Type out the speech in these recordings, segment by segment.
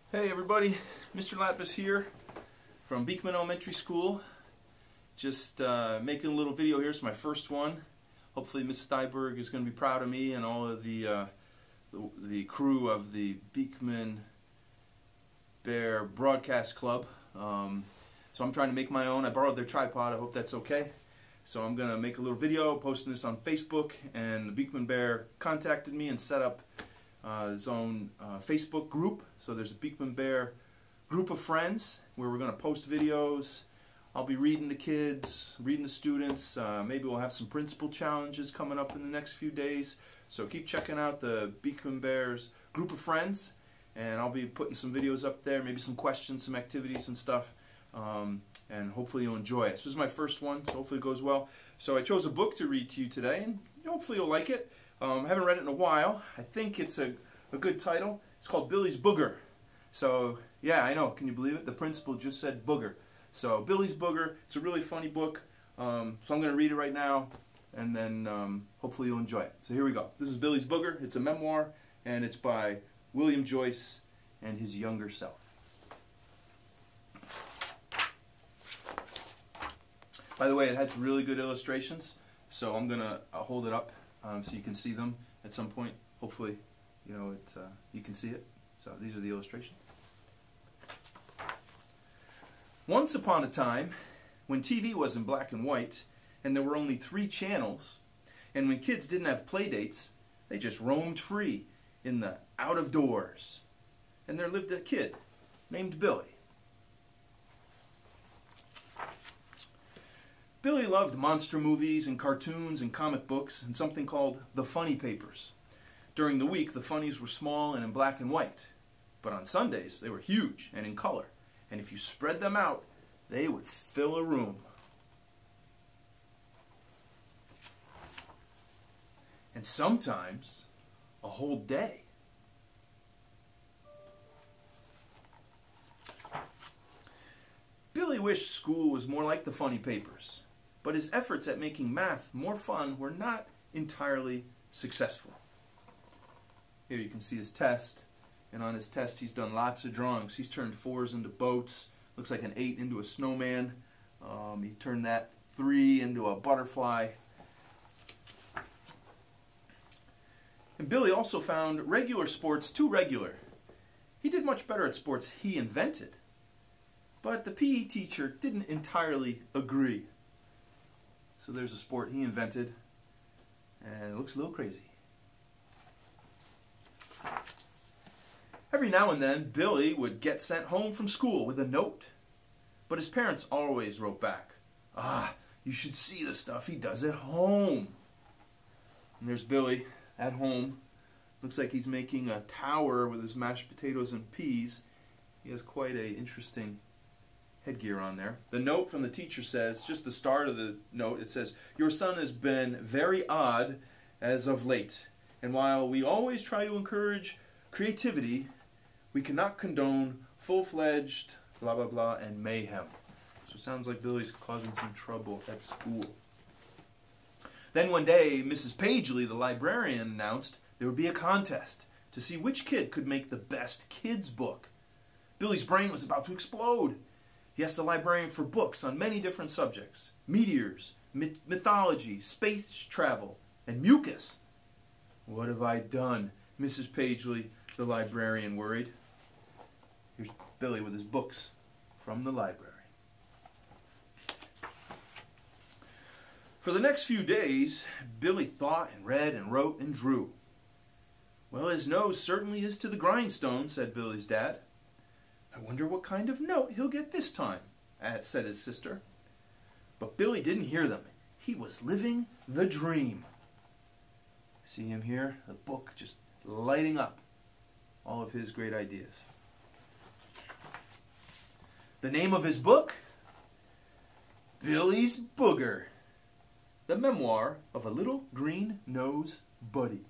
Hey everybody, Mr. Lampe is here from Beekman Elementary School. Just making a little video here. It's my first one. Hopefully Miss Steiberg is going to be proud of me and all of the crew of the Beekman Bear Broadcast Club. So I'm trying to make my own. I borrowed their tripod. I hope that's okay. So I'm going to make a little video, posting this on Facebook, and the Beekman Bear contacted me and set up his own Facebook group. So there's a Beekman Bear group of friends where we're going to post videos. I'll be reading the kids, reading the students. Maybe we'll have some principal challenges coming up in the next few days. So keep checking out the Beekman Bears group of friends, and I'll be putting some videos up there, maybe some questions, some activities and stuff. And hopefully you'll enjoy it. So this is my first one, so hopefully it goes well. So I chose a book to read to you today, and hopefully you'll like it. I haven't read it in a while. I think it's a good title. It's called Billy's Booger. So yeah, I know. Can you believe it? The principal just said booger. So Billy's Booger. It's a really funny book. So I'm going to read it right now, and then hopefully you'll enjoy it. So here we go. This is Billy's Booger. It's a memoir, and it's by William Joyce and his younger self. By the way, it has really good illustrations, so I'm going to hold it up so you can see them at some point. Hopefully, you can see it. So these are the illustrations. Once upon a time, when TV was in black and white, and there were only 3 channels, and when kids didn't have play dates, they just roamed free in the out of doors. And there lived a kid named Billy. Billy loved monster movies and cartoons and comic books and something called the funny papers. During the week, the funnies were small and in black and white. But on Sundays, they were huge and in color. And if you spread them out, they would fill a room. And sometimes, a whole day. Billy wished school was more like the funny papers. But his efforts at making math more fun were not entirely successful. Here you can see his test, and on his test he's done lots of drawings. He's turned 4s into boats, looks like an 8 into a snowman. He turned that 3 into a butterfly. And Billy also found regular sports too regular. He did much better at sports he invented, but the PE teacher didn't entirely agree. So there's a sport he invented, and it looks a little crazy. Every now and then, Billy would get sent home from school with a note. But his parents always wrote back, "Ah, you should see the stuff he does at home." And there's Billy at home. Looks like he's making a tower with his mashed potatoes and peas. He has quite an interesting headgear on there. The note from the teacher says, just the start of the note, it says, "Your son has been very odd as of late. And while we always try to encourage creativity, we cannot condone full-fledged blah, blah, blah, and mayhem." So it sounds like Billy's causing some trouble at school. Then one day, Mrs. Pagely, the librarian, announced there would be a contest to see which kid could make the best kids book. Billy's brain was about to explode. He asked the librarian for books on many different subjects: meteors, mythology, space travel, and mucus. What have I done? Mrs. Pagely, the librarian, worried. Here's Billy with his books from the library. For the next few days, Billy thought and read and wrote and drew. "Well, his nose certainly is to the grindstone," said Billy's dad. "I wonder what kind of note he'll get this time," said his sister. But Billy didn't hear them. He was living the dream. See him here? The book just lighting up all of his great ideas. The name of his book? Billy's Booger. The memoir of a little green-nosed buddy.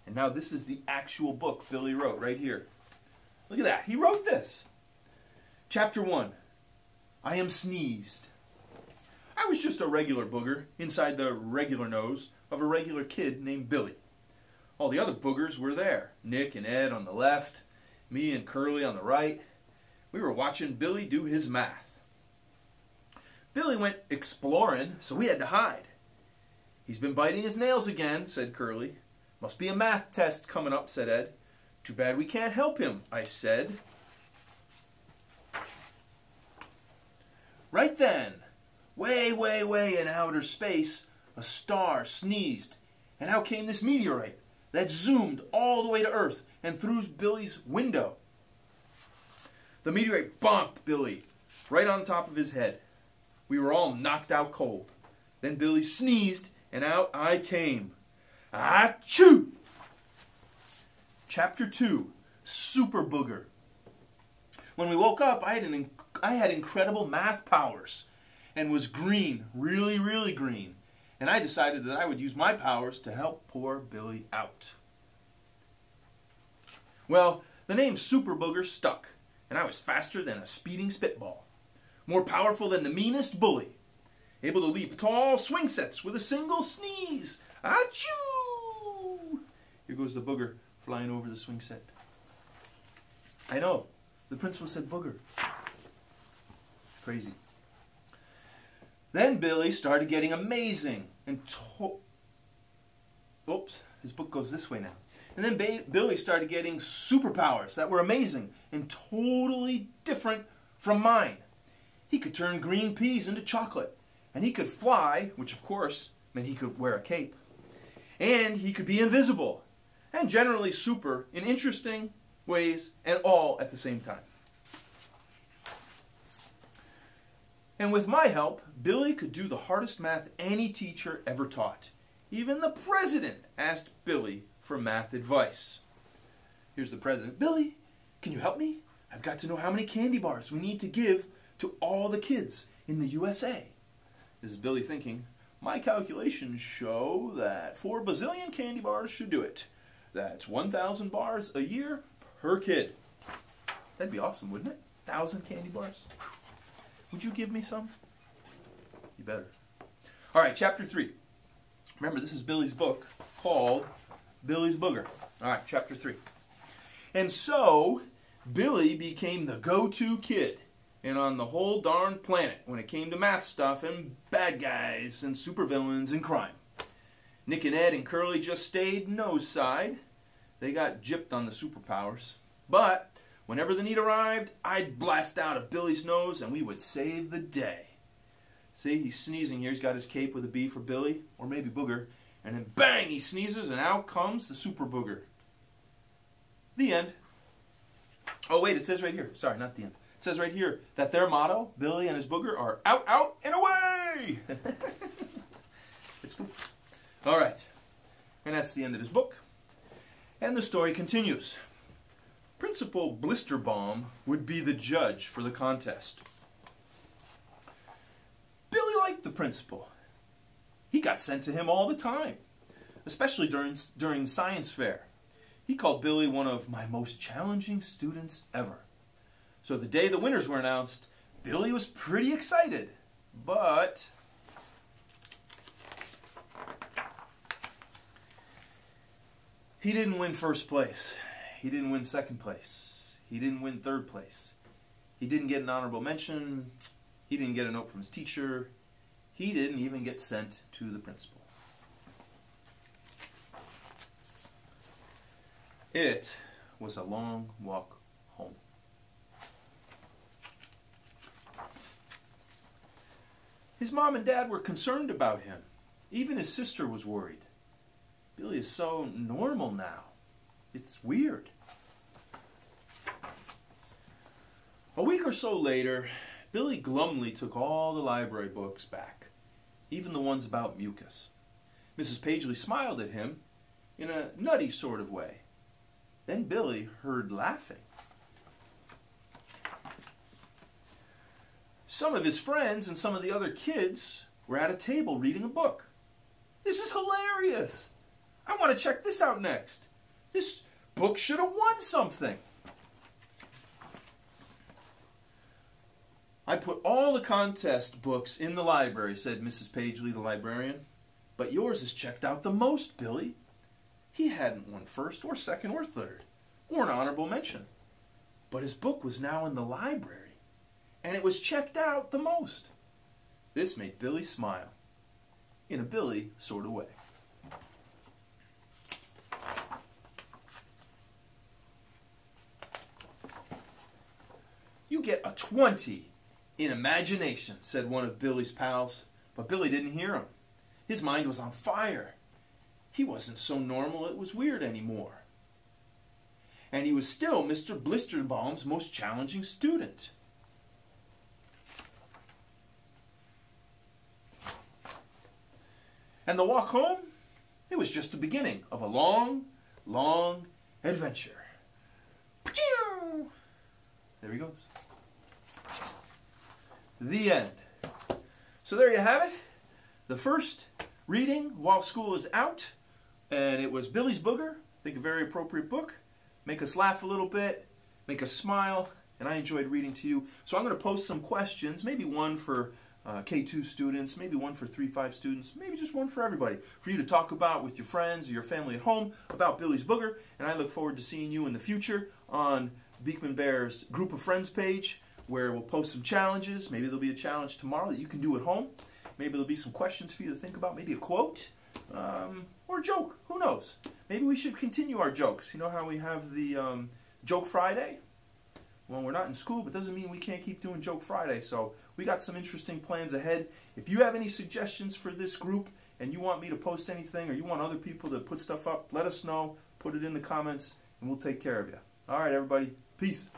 And now this is the actual book Billy wrote right here. Look at that. He wrote this. Chapter 1. I am sneezed. I was just a regular booger inside the regular nose of a regular kid named Billy. All the other boogers were there. Nick and Ed on the left, me and Curly on the right. We were watching Billy do his math. Billy went exploring, so we had to hide. He's been biting his nails again, said Curly. Must be a math test coming up, said Ed. Too bad we can't help him, I said. Right then, way, way, way in outer space, a star sneezed, and out came this meteorite that zoomed all the way to Earth and through Billy's window. The meteorite bonked Billy right on top of his head. We were all knocked out cold. Then Billy sneezed, and out I came. Achoo! Chapter 2, Super Booger. When we woke up, I had incredible math powers and was green, really, really green. And I decided that I would use my powers to help poor Billy out. Well, the name Super Booger stuck, and I was faster than a speeding spitball, more powerful than the meanest bully, able to leap tall swing sets with a single sneeze. Achoo! Here goes the booger flying over the swing set. I know, the principal said booger. Crazy. Then Billy started getting amazing and oops, his book goes this way now. And then Billy started getting superpowers that were amazing and totally different from mine. He could turn green peas into chocolate, and he could fly, which of course meant he could wear a cape, and he could be invisible, and generally super in interesting ways and all at the same time. And with my help, Billy could do the hardest math any teacher ever taught. Even the president asked Billy for math advice. Here's the president. Billy, can you help me? I've got to know how many candy bars we need to give to all the kids in the USA. This is Billy thinking, my calculations show that 4 bazillion candy bars should do it. That's 1,000 bars a year per kid. That'd be awesome, wouldn't it? 1,000 candy bars. Would you give me some? You better. All right, chapter 3. Remember, this is Billy's book called Billy's Booger. All right, chapter 3. And so, Billy became the go-to kid and on the whole darn planet when it came to math stuff and bad guys and supervillains and crime. Nick and Ed and Curly just stayed nose side. They got gypped on the superpowers. But whenever the need arrived, I'd blast out of Billy's nose and we would save the day. See, he's sneezing here. He's got his cape with a B for Billy, or maybe Booger. And then bang, he sneezes and out comes the Super Booger. The end. Oh, wait, it says right here. Sorry, not the end. It says right here that their motto, Billy and his Booger, are out, out, and away! It's cool. All right. And that's the end of his book. And the story continues. Principal Blisterbomb would be the judge for the contest. Billy liked the principal. He got sent to him all the time, especially during science fair. He called Billy one of my most challenging students ever. So the day the winners were announced, Billy was pretty excited, but he didn't win first place. He didn't win second place. He didn't win third place. He didn't get an honorable mention. He didn't get a note from his teacher. He didn't even get sent to the principal. It was a long walk home. His mom and dad were concerned about him. Even his sister was worried. Billy is so normal now. It's weird. A week or so later, Billy glumly took all the library books back, even the ones about mucus. Mrs. Pagely smiled at him in a nutty sort of way. Then Billy heard laughing. Some of his friends and some of the other kids were at a table reading a book. This is hilarious. I want to check this out next. This book should have won something. I put all the contest books in the library, said Mrs. Pagely, the librarian. But yours is checked out the most, Billy. He hadn't won first or second or third, or an honorable mention. But his book was now in the library, and it was checked out the most. This made Billy smile, in a Billy sort of way. "You get a 20 in imagination," said one of Billy's pals. But Billy didn't hear him. His mind was on fire. He wasn't so normal it was weird anymore. And he was still Mr. Blisterbaum's most challenging student. And the walk home, it was just the beginning of a long, long adventure. There he goes. The end. So there you have it. The first reading while school is out. And it was Billy's Booger. I think a very appropriate book. Make us laugh a little bit. Make us smile. And I enjoyed reading to you. So I'm going to post some questions. Maybe one for K2 students. Maybe one for 3-5 students. Maybe just one for everybody. For you to talk about with your friends or your family at home about Billy's Booger. And I look forward to seeing you in the future on Beekman Bear's Group of Friends page, where we'll post some challenges. Maybe there'll be a challenge tomorrow that you can do at home. Maybe there'll be some questions for you to think about. Maybe a quote or a joke. Who knows? Maybe we should continue our jokes. You know how we have the Joke Friday? Well, we're not in school, but doesn't mean we can't keep doing Joke Friday. So we got some interesting plans ahead. If you have any suggestions for this group and you want me to post anything or you want other people to put stuff up, let us know. Put it in the comments and we'll take care of you. All right, everybody. Peace.